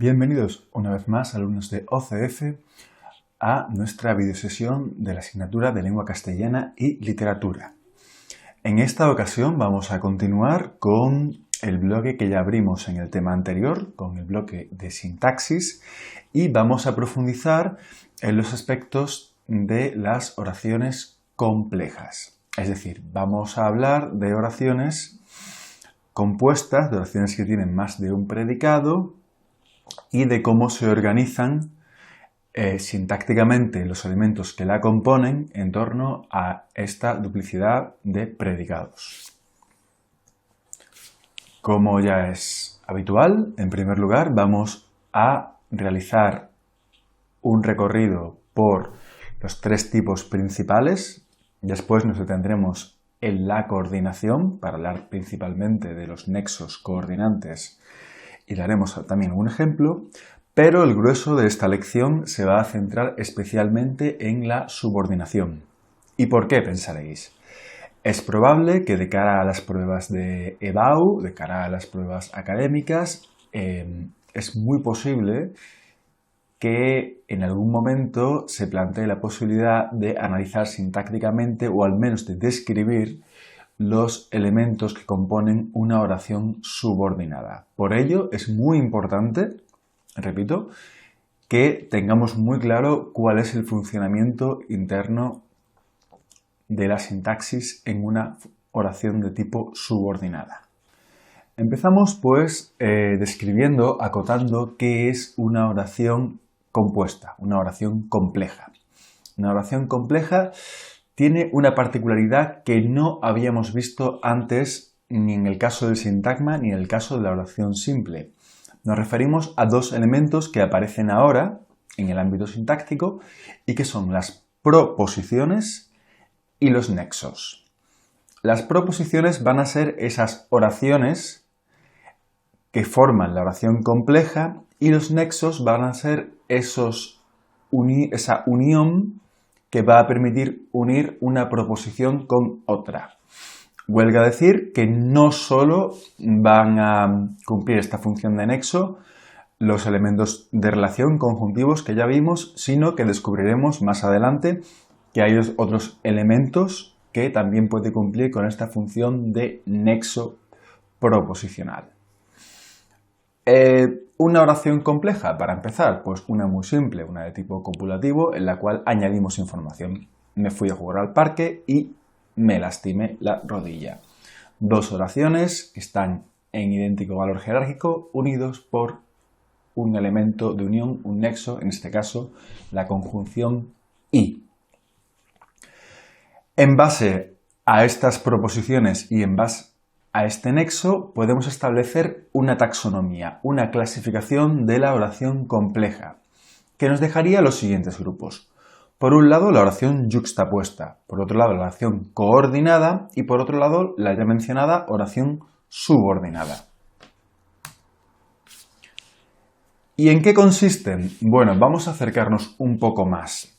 Bienvenidos una vez más, alumnos de OCF, a nuestra videosesión de la asignatura de Lengua Castellana y Literatura. En esta ocasión vamos a continuar con el bloque que ya abrimos en el tema anterior, con el bloque de sintaxis, y vamos a profundizar en los aspectos de las oraciones complejas. Es decir, vamos a hablar de oraciones compuestas, de oraciones que tienen más de un predicado, y de cómo se organizan sintácticamente los elementos que la componen en torno a esta duplicidad de predicados. Como ya es habitual, en primer lugar vamos a realizar un recorrido por los tres tipos principales. Después nos detendremos en la coordinación para hablar principalmente de los nexos coordinantes y daremos también un ejemplo, pero el grueso de esta lección se va a centrar especialmente en la subordinación. ¿Y por qué, pensaréis? Es probable que de cara a las pruebas de EBAU, de cara a las pruebas académicas, es muy posible que en algún momento se plantee la posibilidad de analizar sintácticamente o al menos de describir los elementos que componen una oración subordinada. Por ello es muy importante, repito, que tengamos muy claro cuál es el funcionamiento interno de la sintaxis en una oración de tipo subordinada. Empezamos pues describiendo, acotando qué es una oración compuesta, una oración compleja. Una oración compleja tiene una particularidad que no habíamos visto antes ni en el caso del sintagma ni en el caso de la oración simple. Nos referimos a dos elementos que aparecen ahora en el ámbito sintáctico y que son las proposiciones y los nexos. Las proposiciones van a ser esas oraciones que forman la oración compleja y los nexos van a ser esa unión que va a permitir unir una proposición con otra. Huelga decir que no solo van a cumplir esta función de nexo los elementos de relación conjuntivos que ya vimos, sino que descubriremos más adelante que hay otros elementos que también pueden cumplir con esta función de nexo proposicional. Una oración compleja, para empezar, pues una muy simple, una de tipo copulativo, en la cual añadimos información. Me fui a jugar al parque y me lastimé la rodilla. Dos oraciones que están en idéntico valor jerárquico, unidos por un elemento de unión, un nexo, en este caso la conjunción y. En base a estas proposiciones y en base a este nexo podemos establecer una taxonomía, una clasificación de la oración compleja, que nos dejaría los siguientes grupos. Por un lado, la oración yuxtapuesta, por otro lado, la oración coordinada y por otro lado, la ya mencionada oración subordinada. ¿Y en qué consisten? Bueno, vamos a acercarnos un poco más.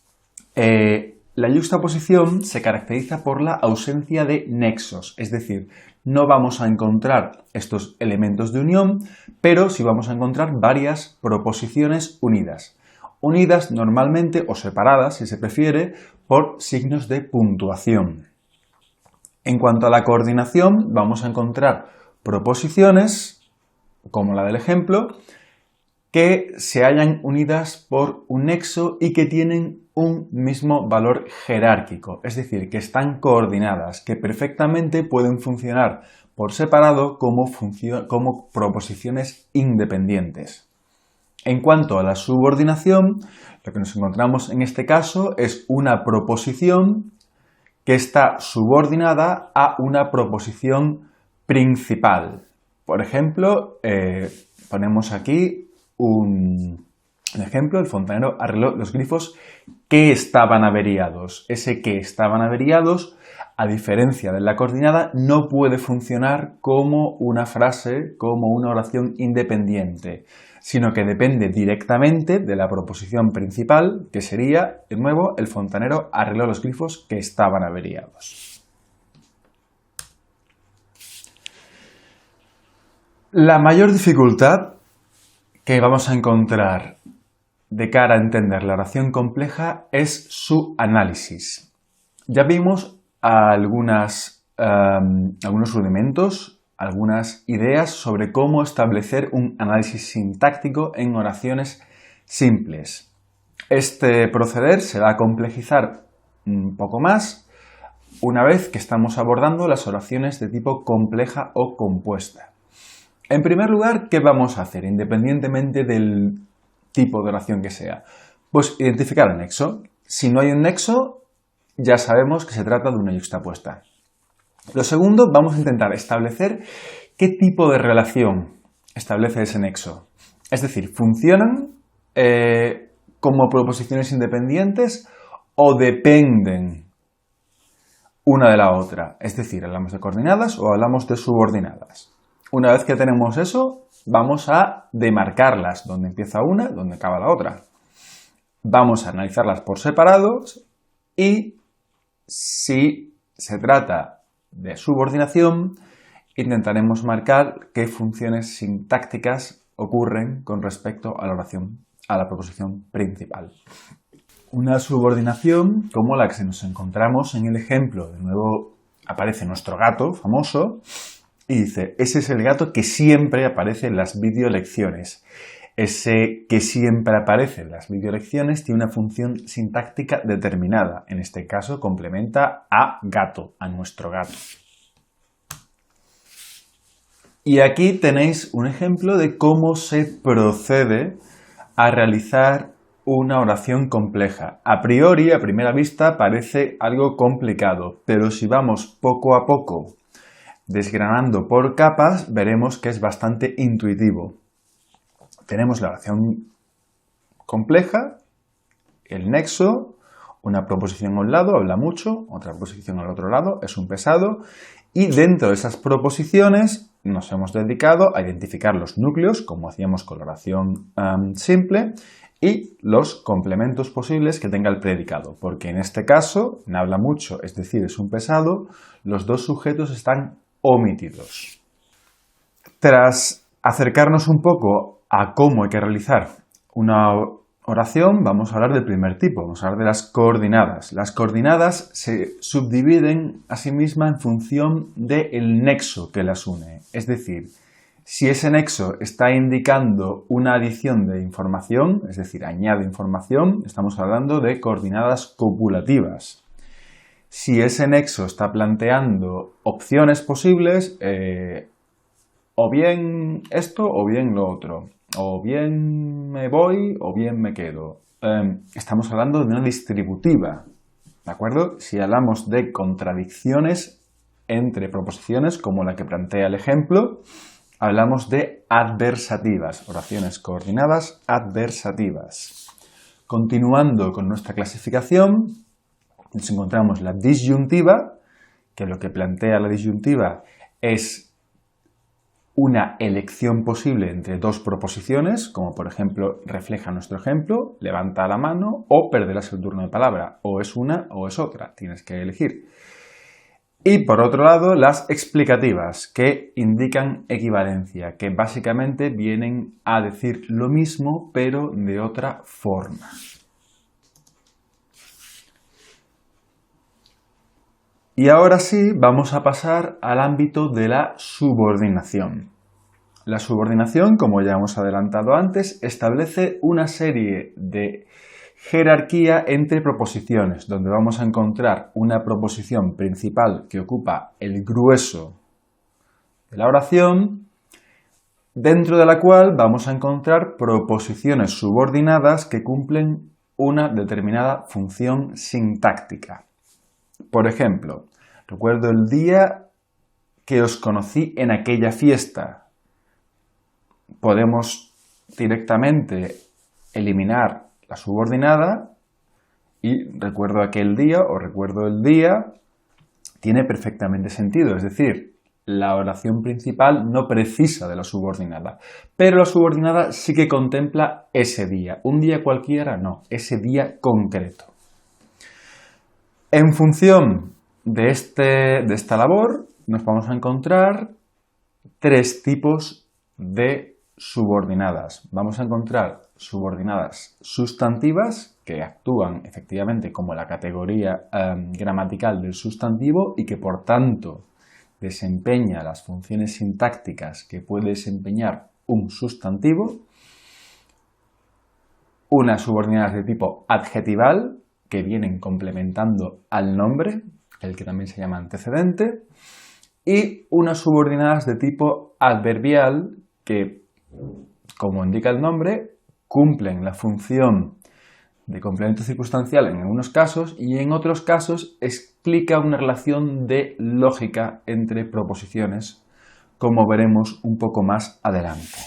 La yuxtaposición se caracteriza por la ausencia de nexos, es decir, no vamos a encontrar estos elementos de unión, pero sí vamos a encontrar varias proposiciones unidas. Unidas normalmente o separadas, si se prefiere, por signos de puntuación. En cuanto a la coordinación, vamos a encontrar proposiciones, como la del ejemplo, que se hallan unidas por un nexo y que tienen un mismo valor jerárquico, es decir, que están coordinadas, que perfectamente pueden funcionar por separado como proposiciones independientes. En cuanto a la subordinación, lo que nos encontramos en este caso es una proposición que está subordinada a una proposición principal. Por ejemplo, ponemos aquí un ejemplo, el fontanero arregló los grifos que estaban averiados. Ese que estaban averiados, a diferencia de la coordinada, no puede funcionar como una frase, como una oración independiente, sino que depende directamente de la proposición principal, que sería, de nuevo, el fontanero arregló los grifos que estaban averiados. La mayor dificultad que vamos a encontrar de cara a entender la oración compleja es su análisis. Ya vimos algunos rudimentos, algunas ideas sobre cómo establecer un análisis sintáctico en oraciones simples. Este proceder se va a complejizar un poco más una vez que estamos abordando las oraciones de tipo compleja o compuesta. En primer lugar, ¿qué vamos a hacer independientemente del tipo de oración que sea? Pues identificar el nexo. Si no hay un nexo, ya sabemos que se trata de una yuxtapuesta. Lo segundo, vamos a intentar establecer qué tipo de relación establece ese nexo. Es decir, ¿funcionan como proposiciones independientes o dependen una de la otra? Es decir, ¿hablamos de coordinadas o hablamos de subordinadas? Una vez que tenemos eso, vamos a demarcarlas, donde empieza una, donde acaba la otra. Vamos a analizarlas por separados y si se trata de subordinación, intentaremos marcar qué funciones sintácticas ocurren con respecto a la oración, a la proposición principal. Una subordinación como la que nos encontramos en el ejemplo, de nuevo aparece nuestro gato famoso, y dice, ese es el gato que siempre aparece en las videolecciones. Ese que siempre aparece en las videolecciones tiene una función sintáctica determinada. En este caso complementa a gato, a nuestro gato. Y aquí tenéis un ejemplo de cómo se procede a realizar una oración compleja. A priori, a primera vista, parece algo complicado, pero si vamos poco a poco desgranando por capas, veremos que es bastante intuitivo. Tenemos la oración compleja, el nexo, una proposición a un lado, habla mucho, otra proposición al otro lado, es un pesado, y dentro de esas proposiciones nos hemos dedicado a identificar los núcleos, como hacíamos con la oración simple, y los complementos posibles que tenga el predicado, porque en este caso, en habla mucho, es decir, es un pesado, los dos sujetos están omitidos. Tras acercarnos un poco a cómo hay que realizar una oración, vamos a hablar del primer tipo, vamos a hablar de las coordinadas. Las coordinadas se subdividen a sí mismas en función del nexo que las une. Es decir, si ese nexo está indicando una adición de información, es decir, añade información, estamos hablando de coordinadas copulativas. Si ese nexo está planteando opciones posibles, o bien esto o bien lo otro, o bien me voy o bien me quedo. Estamos hablando de una distributiva, ¿de acuerdo? Si hablamos de contradicciones entre proposiciones, como la que plantea el ejemplo, hablamos de adversativas, oraciones coordinadas adversativas. Continuando con nuestra clasificación, nos encontramos la disyuntiva, que lo que plantea la disyuntiva es una elección posible entre dos proposiciones, como por ejemplo refleja nuestro ejemplo, levanta la mano o perderás el turno de palabra, o es una o es otra, tienes que elegir. Y por otro lado, las explicativas, que indican equivalencia, que básicamente vienen a decir lo mismo, pero de otra forma. Y ahora sí, vamos a pasar al ámbito de la subordinación. La subordinación, como ya hemos adelantado antes, establece una serie de jerarquía entre proposiciones, donde vamos a encontrar una proposición principal que ocupa el grueso de la oración, dentro de la cual vamos a encontrar proposiciones subordinadas que cumplen una determinada función sintáctica. Por ejemplo, recuerdo el día que os conocí en aquella fiesta. Podemos directamente eliminar la subordinada y recuerdo aquel día o recuerdo el día tiene perfectamente sentido. Es decir, la oración principal no precisa de la subordinada, pero la subordinada sí que contempla ese día. Un día cualquiera no, ese día concreto. En función de esta labor nos vamos a encontrar tres tipos de subordinadas. Vamos a encontrar subordinadas sustantivas que actúan efectivamente como la categoría gramatical del sustantivo y que por tanto desempeña las funciones sintácticas que puede desempeñar un sustantivo. Unas subordinadas de tipo adjetival que vienen complementando al nombre, el que también se llama antecedente, y unas subordinadas de tipo adverbial que, como indica el nombre, cumplen la función de complemento circunstancial en algunos casos y en otros casos explica una relación de lógica entre proposiciones, como veremos un poco más adelante.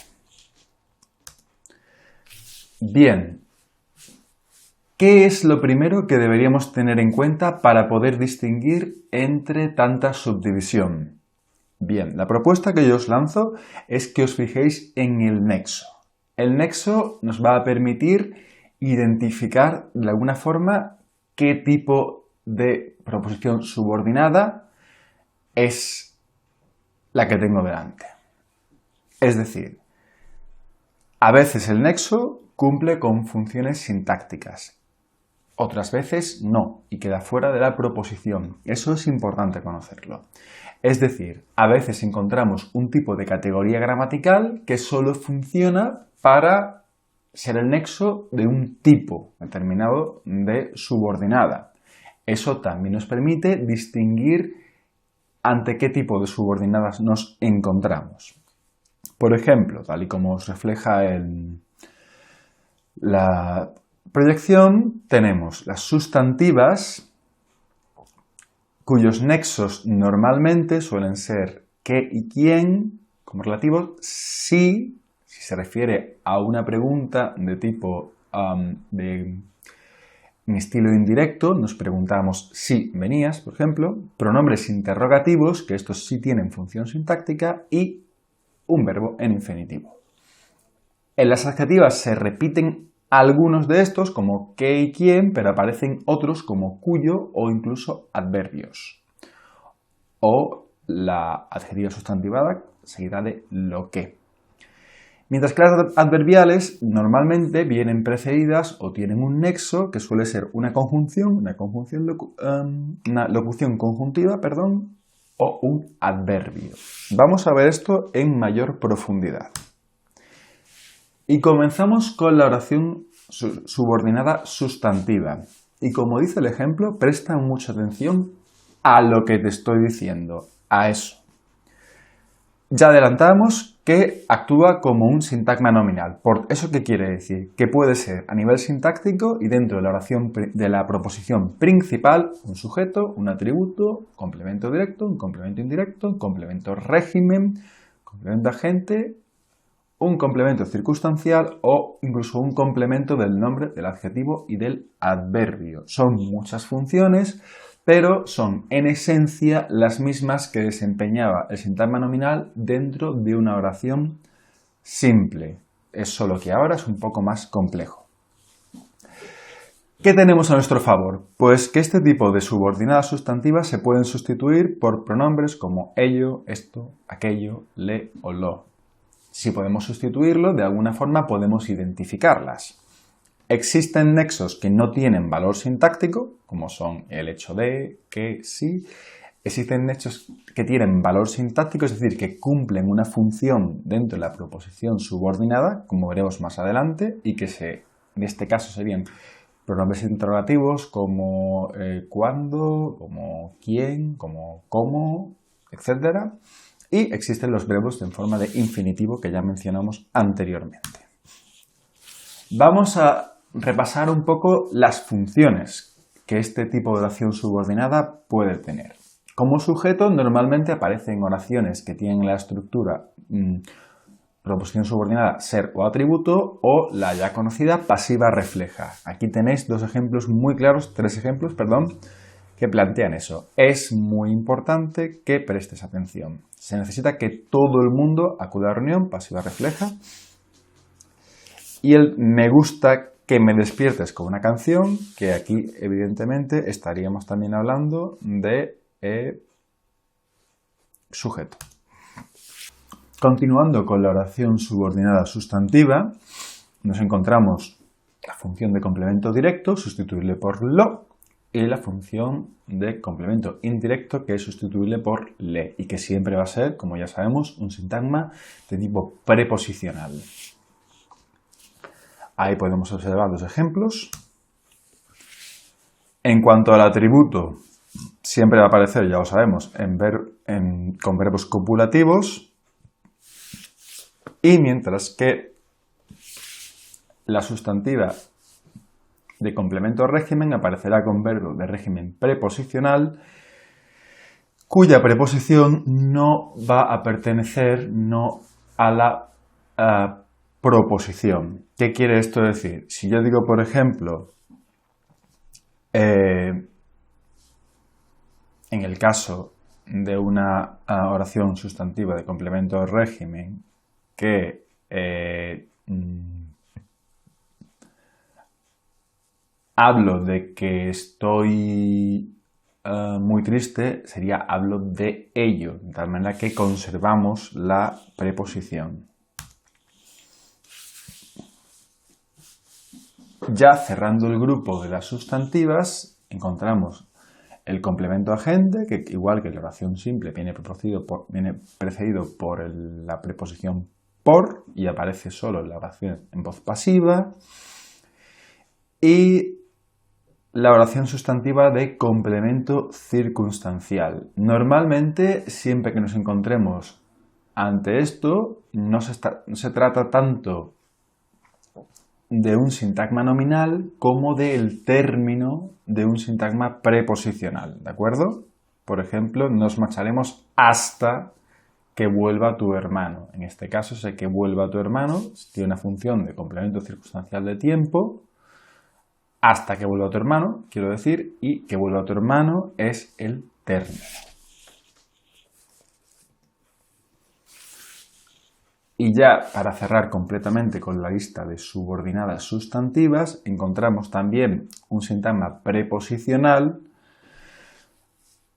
Bien, ¿qué es lo primero que deberíamos tener en cuenta para poder distinguir entre tanta subdivisión? Bien, la propuesta que yo os lanzo es que os fijéis en el nexo. El nexo nos va a permitir identificar de alguna forma qué tipo de proposición subordinada es la que tengo delante. Es decir, a veces el nexo cumple con funciones sintácticas, otras veces no, y queda fuera de la proposición. Eso es importante conocerlo. Es decir, a veces encontramos un tipo de categoría gramatical que solo funciona para ser el nexo de un tipo determinado de subordinada. Eso también nos permite distinguir ante qué tipo de subordinadas nos encontramos. Por ejemplo, tal y como os refleja la proyección, tenemos las sustantivas cuyos nexos normalmente suelen ser qué y quién como relativos si se refiere a una pregunta de tipo en estilo indirecto, nos preguntamos si venías, por ejemplo, pronombres interrogativos, que estos sí tienen función sintáctica, y un verbo en infinitivo. En las adjetivas se repiten algunos de estos, como qué y quién, pero aparecen otros como cuyo o incluso adverbios. O la adjetiva sustantivada seguida de lo que. Mientras que las adverbiales normalmente vienen precedidas o tienen un nexo que suele ser una locución conjuntiva, o un adverbio. Vamos a ver esto en mayor profundidad. Y comenzamos con la oración subordinada sustantiva. Y como dice el ejemplo, presta mucha atención a lo que te estoy diciendo, a eso. Ya adelantamos que actúa como un sintagma nominal. ¿Por eso qué quiere decir? Que puede ser a nivel sintáctico y dentro de la oración de la proposición principal un sujeto, un atributo, complemento directo, un complemento indirecto, un complemento régimen, complemento agente, un complemento circunstancial o incluso un complemento del nombre, del adjetivo y del adverbio. Son muchas funciones, pero son en esencia las mismas que desempeñaba el sintagma nominal dentro de una oración simple. Es solo que ahora es un poco más complejo. ¿Qué tenemos a nuestro favor? Pues que este tipo de subordinadas sustantivas se pueden sustituir por pronombres como ello, esto, aquello, le o lo. Si podemos sustituirlo, de alguna forma podemos identificarlas. Existen nexos que no tienen valor sintáctico, como son el hecho de, que, sí. Existen nexos que tienen valor sintáctico, es decir, que cumplen una función dentro de la proposición subordinada, como veremos más adelante, y que en este caso serían pronombres interrogativos como cuándo, como quién, como cómo, etc. Y existen los verbos en forma de infinitivo que ya mencionamos anteriormente. Vamos a repasar un poco las funciones que este tipo de oración subordinada puede tener. Como sujeto normalmente aparece en oraciones que tienen la estructura proposición subordinada ser o atributo o la ya conocida pasiva refleja. Aquí tenéis tres ejemplos muy claros, que plantean eso. Es muy importante que prestes atención. Se necesita que todo el mundo acuda a la reunión, pasiva refleja. Y el me gusta que me despiertes con una canción, que aquí evidentemente estaríamos también hablando de sujeto. Continuando con la oración subordinada sustantiva, nos encontramos la función de complemento directo, sustituible por lo, y la función de complemento indirecto, que es sustituible por le, y que siempre va a ser, como ya sabemos, un sintagma de tipo preposicional. Ahí podemos observar los ejemplos. En cuanto al atributo, siempre va a aparecer, ya lo sabemos, con verbos copulativos, y mientras que la sustantiva de complemento régimen aparecerá con verbo de régimen preposicional, cuya preposición no va a pertenecer a la proposición. ¿Qué quiere esto decir? Si yo digo, por ejemplo, en el caso de una oración sustantiva de complemento régimen que hablo de que estoy muy triste, sería hablo de ello, de tal manera que conservamos la preposición. Ya cerrando el grupo de las sustantivas, encontramos el complemento agente, que igual que la oración simple viene precedido por la preposición por y aparece solo en la oración en voz pasiva, y la oración sustantiva de complemento circunstancial. Normalmente, siempre que nos encontremos ante esto, no se trata tanto de un sintagma nominal como del término de un sintagma preposicional, ¿de acuerdo? Por ejemplo, nos marcharemos hasta que vuelva tu hermano. En este caso, ese que vuelva tu hermano tiene una función de complemento circunstancial de tiempo, hasta que vuelva tu hermano, quiero decir, y que vuelva tu hermano es el término. Y ya para cerrar completamente con la lista de subordinadas sustantivas, encontramos también un sintagma preposicional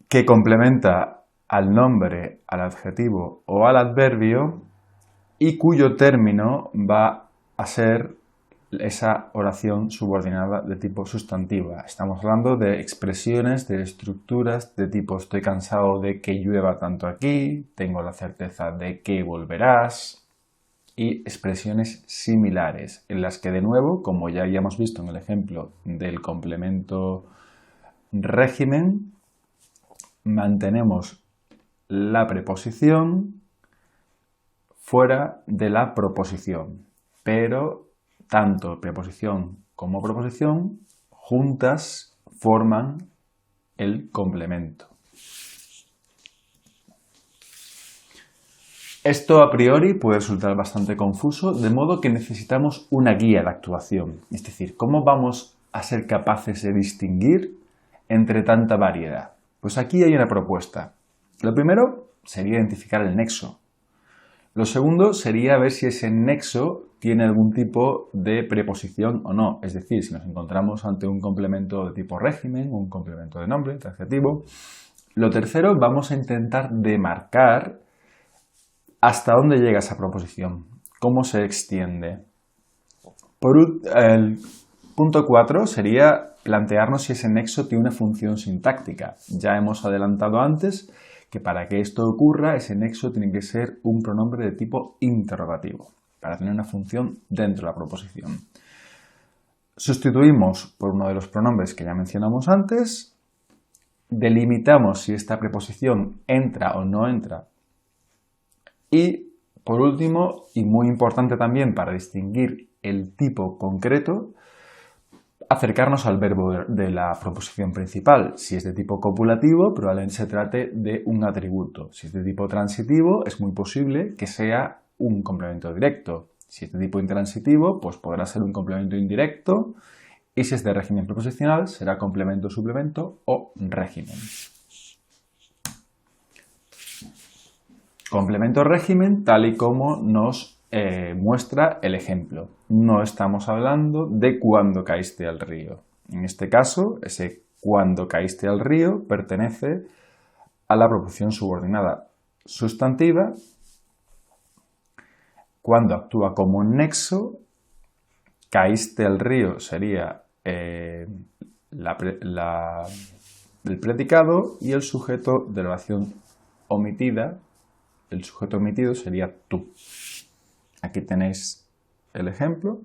que complementa al nombre, al adjetivo o al adverbio y cuyo término va a ser esa oración subordinada de tipo sustantiva. Estamos hablando de expresiones, de estructuras de tipo estoy cansado de que llueva tanto aquí, tengo la certeza de que volverás, y expresiones similares en las que, de nuevo, como ya habíamos visto en el ejemplo del complemento régimen, mantenemos la preposición fuera de la proposición, pero tanto preposición como proposición juntas forman el complemento. Esto a priori puede resultar bastante confuso, de modo que necesitamos una guía de actuación. Es decir, ¿cómo vamos a ser capaces de distinguir entre tanta variedad? Pues aquí hay una propuesta. Lo primero sería identificar el nexo. Lo segundo sería ver si ese nexo tiene algún tipo de preposición o no. Es decir, si nos encontramos ante un complemento de tipo régimen, un complemento de nombre, de adjetivo. Lo tercero, vamos a intentar demarcar hasta dónde llega esa proposición, cómo se extiende. El punto 4 sería plantearnos si ese nexo tiene una función sintáctica. Ya hemos adelantado antes que para que esto ocurra, ese nexo tiene que ser un pronombre de tipo interrogativo, para tener una función dentro de la proposición. Sustituimos por uno de los pronombres que ya mencionamos antes, delimitamos si esta preposición entra o no entra, y por último, y muy importante también para distinguir el tipo concreto, acercarnos al verbo de la proposición principal. Si es de tipo copulativo, probablemente se trate de un atributo. Si es de tipo transitivo, es muy posible que sea un complemento directo. Si es de tipo intransitivo, pues podrá ser un complemento indirecto. Y si es de régimen preposicional, será complemento, suplemento o régimen. Complemento régimen, tal y como nos muestra el ejemplo. No estamos hablando de cuando caíste al río. En este caso, ese cuando caíste al río pertenece a la proposición subordinada sustantiva cuando actúa como nexo, caíste al río sería el predicado y el sujeto de la oración omitida, el sujeto omitido sería tú. Aquí tenéis el ejemplo.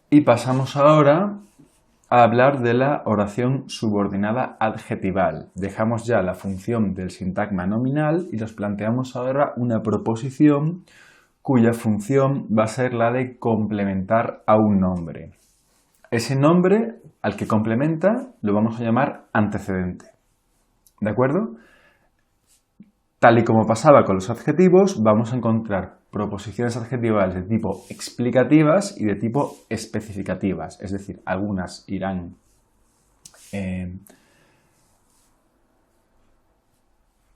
Y pasamos ahora a hablar de la oración subordinada adjetival. Dejamos ya la función del sintagma nominal y nos planteamos ahora una proposición cuya función va a ser la de complementar a un nombre. Ese nombre al que complementa lo vamos a llamar antecedente. ¿De acuerdo? Tal y como pasaba con los adjetivos, vamos a encontrar proposiciones adjetivales de tipo explicativas y de tipo especificativas. Es decir, algunas irán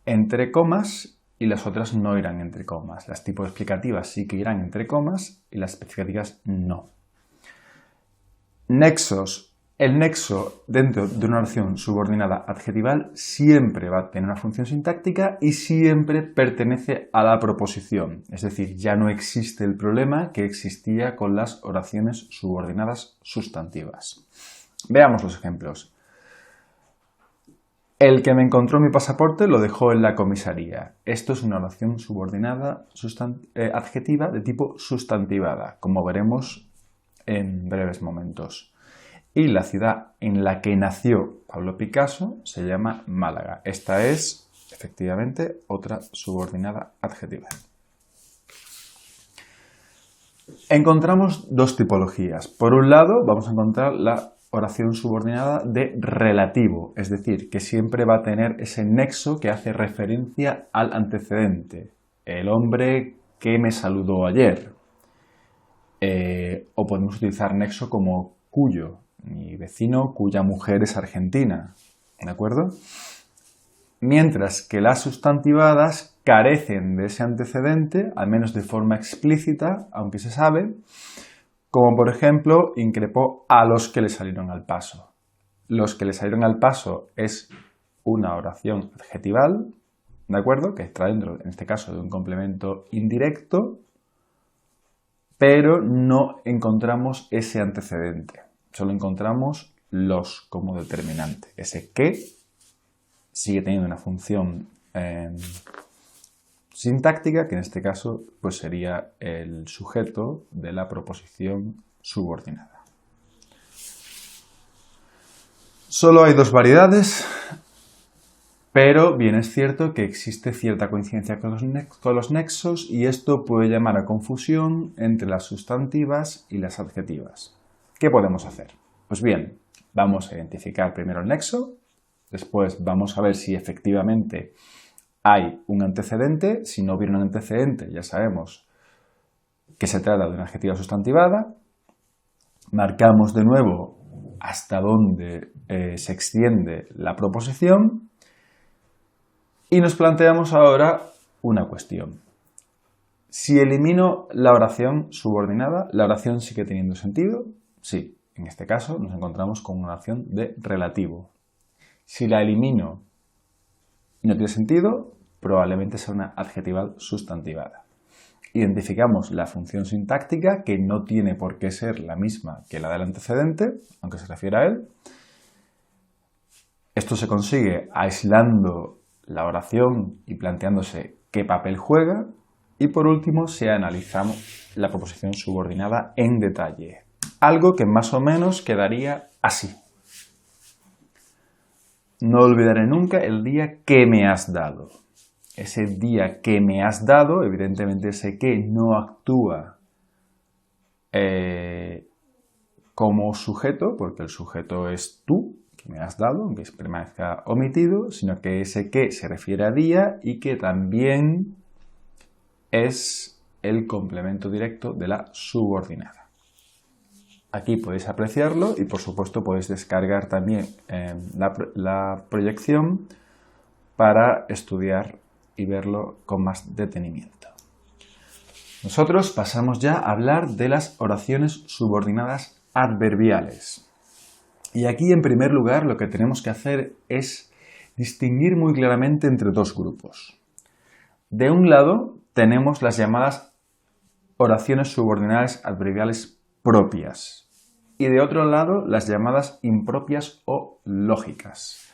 entre comas y las otras no irán entre comas. Las tipo explicativas sí que irán entre comas y las especificativas no. Nexos. El nexo dentro de una oración subordinada adjetival siempre va a tener una función sintáctica y siempre pertenece a la proposición. Es decir, ya no existe el problema que existía con las oraciones subordinadas sustantivas. Veamos los ejemplos. El que me encontró mi pasaporte lo dejó en la comisaría. Esto es una oración subordinada adjetiva de tipo sustantivada, como veremos en breves momentos. Y la ciudad en la que nació Pablo Picasso se llama Málaga. Esta es, efectivamente, otra subordinada adjetiva. Encontramos dos tipologías. Por un lado, vamos a encontrar la oración subordinada de relativo, es decir, que siempre va a tener ese nexo que hace referencia al antecedente. El hombre que me saludó ayer. O podemos utilizar nexo como cuyo. Mi vecino cuya mujer es argentina, ¿de acuerdo? Mientras que las sustantivadas carecen de ese antecedente, al menos de forma explícita, aunque se sabe, como por ejemplo, increpó a los que le salieron al paso. Los que le salieron al paso es una oración adjetival, ¿de acuerdo? Que está dentro, en este caso, de un complemento indirecto, pero no encontramos ese antecedente. Solo encontramos los como determinante. Ese que sigue teniendo una función sintáctica, que en este caso pues sería el sujeto de la proposición subordinada. Solo hay dos variedades, pero bien es cierto que existe cierta coincidencia con los nexos y esto puede llamar a confusión entre las sustantivas y las adjetivas. ¿Qué podemos hacer? Pues bien, vamos a identificar primero el nexo, después vamos a ver si efectivamente hay un antecedente. Si no hubiera un antecedente, ya sabemos que se trata de una adjetiva sustantivada. Marcamos de nuevo hasta dónde se extiende la proposición y nos planteamos ahora una cuestión. Si elimino la oración subordinada, ¿la oración sigue teniendo sentido? Sí, en este caso nos encontramos con una oración de relativo. Si la elimino y no tiene sentido, probablemente sea una adjetival sustantivada. Identificamos la función sintáctica, que no tiene por qué ser la misma que la del antecedente, aunque se refiere a él. Esto se consigue aislando la oración y planteándose qué papel juega. Y por último, se analiza la proposición subordinada en detalle. Algo que más o menos quedaría así. No olvidaré nunca el día que me has dado. Ese día que me has dado, evidentemente ese que no actúa como sujeto, porque el sujeto es tú, que me has dado, aunque permanezca omitido, sino que ese que se refiere a día y que también es el complemento directo de la subordinada. Aquí podéis apreciarlo y por supuesto podéis descargar también la proyección para estudiar y verlo con más detenimiento. Nosotros pasamos ya a hablar de las oraciones subordinadas adverbiales. Y aquí en primer lugar lo que tenemos que hacer es distinguir muy claramente entre dos grupos. De un lado tenemos las llamadas oraciones subordinadas adverbiales propias y de otro lado las llamadas impropias o lógicas.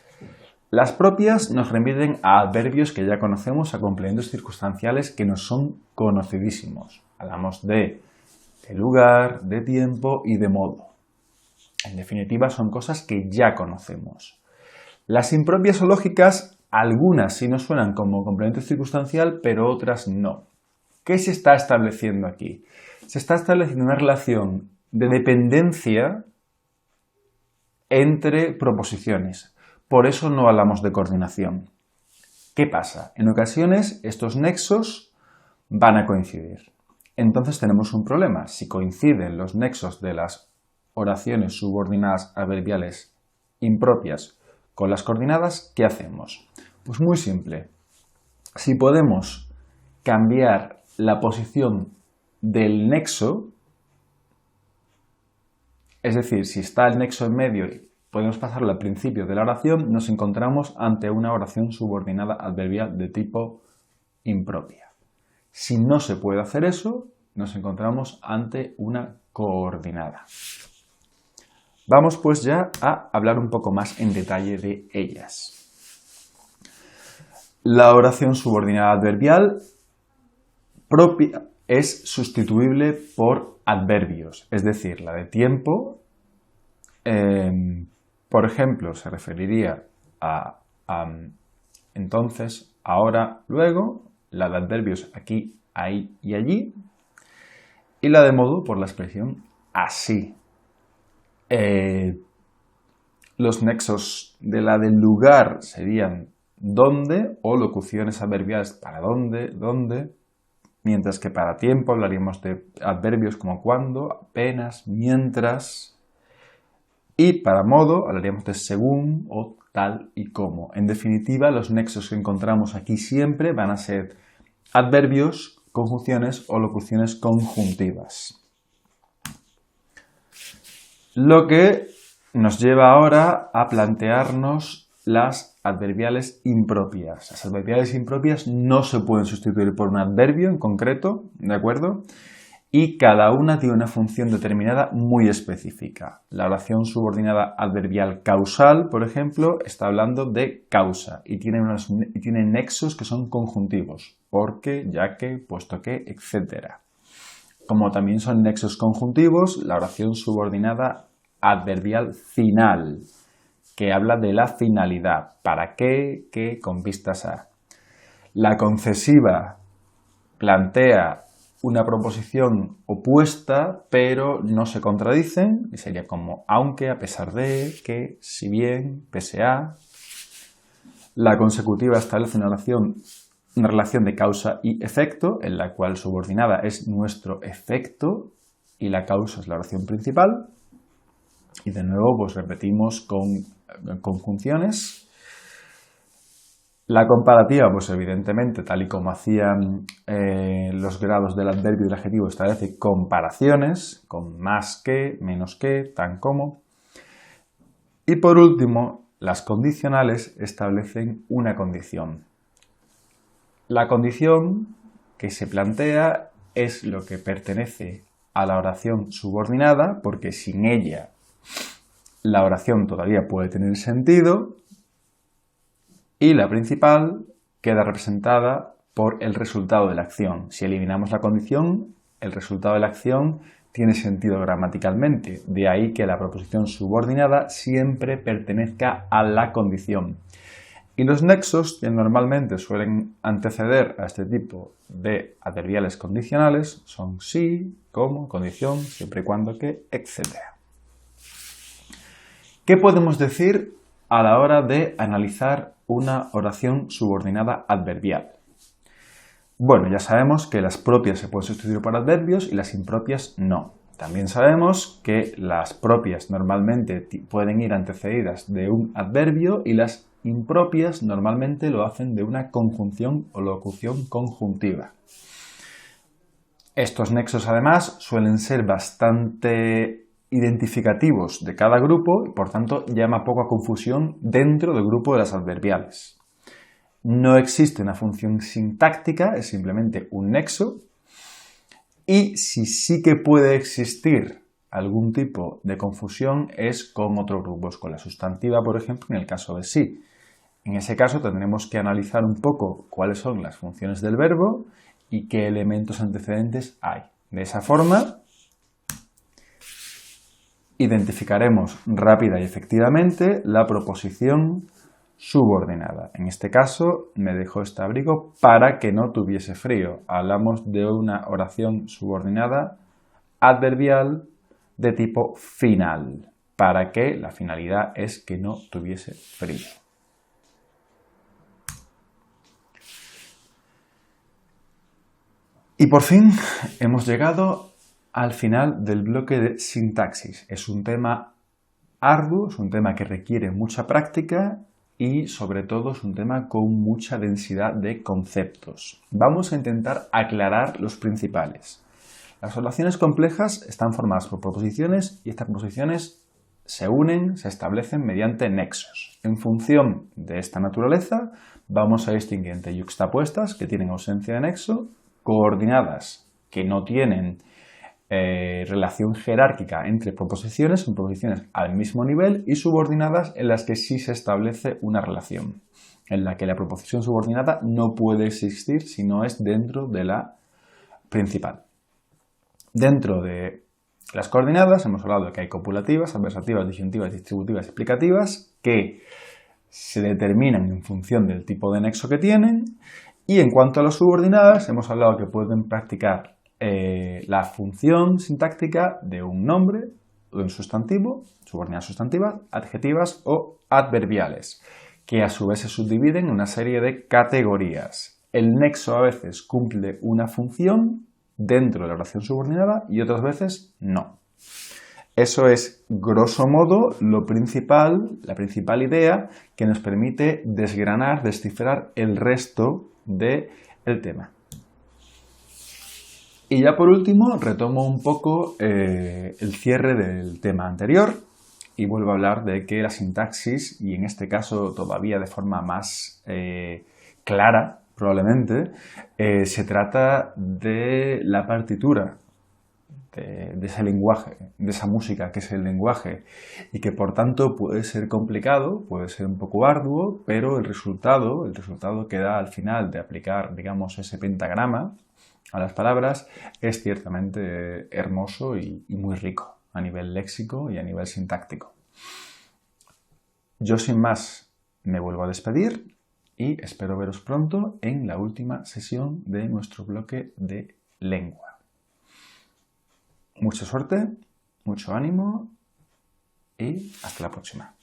Las propias nos remiten a adverbios que ya conocemos, a complementos circunstanciales que nos son conocidísimos. Hablamos de lugar, de tiempo y de modo. En definitiva, son cosas que ya conocemos. Las impropias o lógicas, algunas sí nos suenan como complemento circunstancial, pero otras no. ¿Qué se está estableciendo aquí? Se está estableciendo una relación de dependencia entre proposiciones. Por eso no hablamos de coordinación. ¿Qué pasa? En ocasiones estos nexos van a coincidir. Entonces tenemos un problema. Si coinciden los nexos de las oraciones subordinadas adverbiales impropias con las coordinadas, ¿qué hacemos? Pues muy simple. Si podemos cambiar la posición del nexo, es decir, si está el nexo en medio y podemos pasarlo al principio de la oración, nos encontramos ante una oración subordinada adverbial de tipo impropia. Si no se puede hacer eso, nos encontramos ante una coordinada. Vamos pues ya a hablar un poco más en detalle de ellas. La oración subordinada adverbial propia es sustituible por adverbios, es decir, la de tiempo, por ejemplo, se referiría a entonces, ahora, luego, la de adverbios aquí, ahí y allí, y la de modo por la expresión así. Los nexos de la del lugar serían dónde o locuciones adverbiales para dónde, mientras que para tiempo hablaríamos de adverbios como cuando, apenas, mientras, y para modo hablaríamos de según o tal y como. En definitiva, los nexos que encontramos aquí siempre van a ser adverbios, conjunciones o locuciones conjuntivas. Lo que nos lleva ahora a plantearnos las adverbiales impropias. Las adverbiales impropias no se pueden sustituir por un adverbio en concreto, ¿de acuerdo? Y cada una tiene una función determinada muy específica. La oración subordinada adverbial causal, por ejemplo, está hablando de causa y tiene nexos que son conjuntivos, porque, ya que, puesto que, etc. Como también son nexos conjuntivos, la oración subordinada adverbial final, que habla de la finalidad, para qué, qué, con vistas a. La concesiva plantea una proposición opuesta, pero no se contradicen, y sería como aunque, a pesar de, que, si bien, pese a. La consecutiva establece una relación de causa y efecto, en la cual subordinada es nuestro efecto y la causa es la oración principal. Y de nuevo, pues repetimos con conjunciones. La comparativa, pues evidentemente, tal y como hacían los grados del adverbio y del adjetivo, establece comparaciones con más que, menos que, tan como. Y por último, las condicionales establecen una condición. La condición que se plantea es lo que pertenece a la oración subordinada, porque sin ella la oración todavía puede tener sentido, y la principal queda representada por el resultado de la acción. Si eliminamos la condición, el resultado de la acción tiene sentido gramaticalmente. De ahí que la proposición subordinada siempre pertenezca a la condición. Y los nexos que normalmente suelen anteceder a este tipo de adverbiales condicionales son sí, como, condición, siempre y cuando que, etc. ¿Qué podemos decir a la hora de analizar una oración subordinada adverbial? Bueno, ya sabemos que las propias se pueden sustituir por adverbios y las impropias no. También sabemos que las propias normalmente pueden ir antecedidas de un adverbio y las impropias normalmente lo hacen de una conjunción o locución conjuntiva. Estos nexos además suelen ser bastante identificativos de cada grupo y por tanto llama poco a confusión dentro del grupo de las adverbiales. No existe una función sintáctica, es simplemente un nexo. Y si sí que puede existir algún tipo de confusión es con otros grupos, con la sustantiva, por ejemplo, en el caso de sí. En ese caso tendremos que analizar un poco cuáles son las funciones del verbo y qué elementos antecedentes hay. De esa forma, identificaremos rápida y efectivamente la proposición subordinada. En este caso, me dejó este abrigo para que no tuviese frío. Hablamos de una oración subordinada adverbial de tipo final, para que la finalidad es que no tuviese frío. Y por fin hemos llegado al final del bloque de sintaxis. Es un tema arduo, es un tema que requiere mucha práctica y sobre todo es un tema con mucha densidad de conceptos. Vamos a intentar aclarar los principales. Las oraciones complejas están formadas por proposiciones y estas proposiciones se unen, se establecen mediante nexos. En función de esta naturaleza vamos a distinguir entre yuxtapuestas, que tienen ausencia de nexo, coordinadas, que no tienen relación jerárquica entre proposiciones, son proposiciones al mismo nivel, y subordinadas en las que sí se establece una relación, en la que la proposición subordinada no puede existir si no es dentro de la principal. Dentro de las coordinadas hemos hablado de que hay copulativas, adversativas, disyuntivas, distributivas, explicativas, que se determinan en función del tipo de nexo que tienen, y en cuanto a las subordinadas hemos hablado que pueden practicar la función sintáctica de un nombre, de un sustantivo, subordinadas sustantivas, adjetivas o adverbiales, que a su vez se subdividen en una serie de categorías. El nexo a veces cumple una función dentro de la oración subordinada y otras veces no. Eso es, grosso modo, lo principal, la principal idea que nos permite desgranar, descifrar el resto del tema. Y ya por último retomo un poco el cierre del tema anterior y vuelvo a hablar de que la sintaxis, y en este caso todavía de forma más clara probablemente, se trata de la partitura de ese lenguaje, de esa música que es el lenguaje y que por tanto puede ser complicado, puede ser un poco arduo, pero el resultado que da al final de aplicar, digamos, ese pentagrama a las palabras es ciertamente hermoso y muy rico a nivel léxico y a nivel sintáctico. Yo sin más me vuelvo a despedir y espero veros pronto en la última sesión de nuestro bloque de lengua. Mucha suerte, mucho ánimo y hasta la próxima.